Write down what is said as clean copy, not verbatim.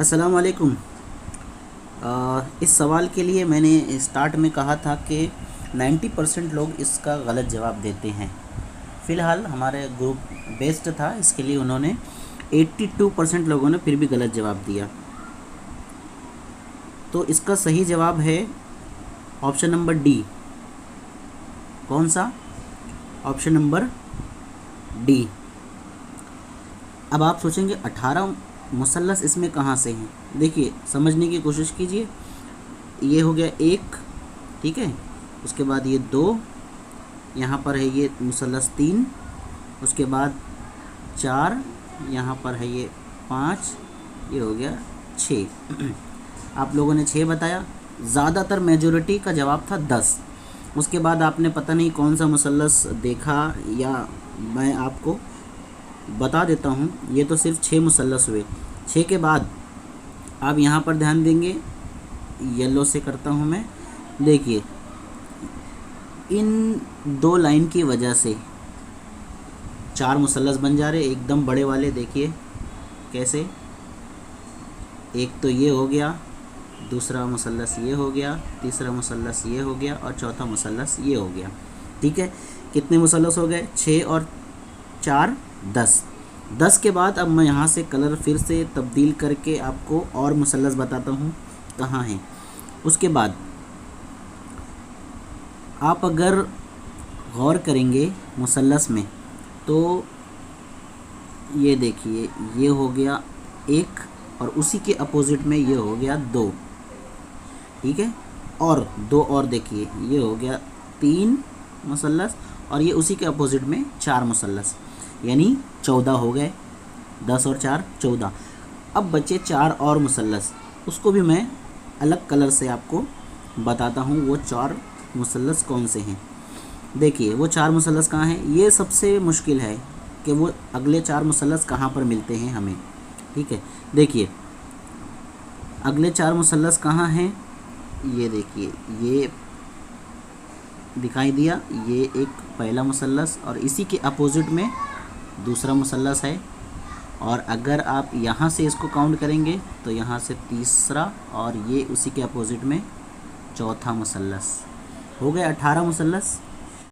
अस्सलाम वालेकुम। इस सवाल के लिए मैंने स्टार्ट में कहा था कि 90% लोग इसका गलत जवाब देते हैं। फ़िलहाल हमारे ग्रुप बेस्ड था, इसके लिए उन्होंने 82% लोगों ने फिर भी गलत जवाब दिया। तो इसका सही जवाब है ऑप्शन नंबर डी। कौन सा? Option number D. अब आप सोचेंगे 18 मुसल्लस इसमें कहाँ से हैं? देखिए, समझने की कोशिश कीजिए। ये हो गया एक, ठीक है। उसके बाद ये दो, यहाँ पर है ये मुसल्लस तीन, उसके बाद चार, यहाँ पर है ये पाँच, ये हो गया छः। आप लोगों ने छः बताया। ज़्यादातर मेजॉरिटी का जवाब था 10। उसके बाद आपने पता नहीं कौन सा मुसल्लस देखा, या मैं आपको बता देता हूँ। ये तो सिर्फ 6 मुसल्लस हुए। 6 के बाद आप यहाँ पर ध्यान देंगे, येलो से करता हूँ मैं। देखिए, इन दो लाइन की वजह से 4 मुसल्लस बन जा रहे एकदम बड़े वाले। देखिए कैसे, एक तो ये हो गया, दूसरा मुसल्लस ये हो गया, तीसरा मुसल्लस ये हो गया और चौथा मुसल्लस ये हो गया। ठीक है, कितने मुसल्लस हो गए? 6 और 4 10। 10 के बाद अब मैं यहाँ से कलर फिर से तब्दील करके आपको और मुसल्लस बताता हूँ कहाँ हैं। उसके बाद आप अगर गौर करेंगे मुसल्लस में, तो ये देखिए, ये हो गया एक और उसी के अपोजिट में ये हो गया 2। ठीक है, और दो और देखिए, ये हो गया 3 मुसल्लस और ये उसी के अपोजिट में 4 मुसल्लस, यानी 14 हो गए। 10 और 4 14। अब बचे 4 और मुसल्लस, उसको भी मैं अलग कलर से आपको बताता हूँ वो 4 मुसल्लस कौन से हैं। देखिए, वो 4 मुसल्लस कहाँ हैं? ये सबसे मुश्किल है कि वो अगले 4 मुसल्लस कहाँ पर मिलते हैं हमें। ठीक है, देखिए अगले 4 मुसल्लस कहाँ हैं। ये देखिए, ये दिखाई दिया, ये एक पहला मुसल्लस और इसी के अपोजिट में दूसरा मुसल्लस है। और अगर आप यहाँ से इसको काउंट करेंगे तो यहाँ से तीसरा और ये उसी के अपोजिट में चौथा मुसल्लस। हो गए 18 मुसल्लस।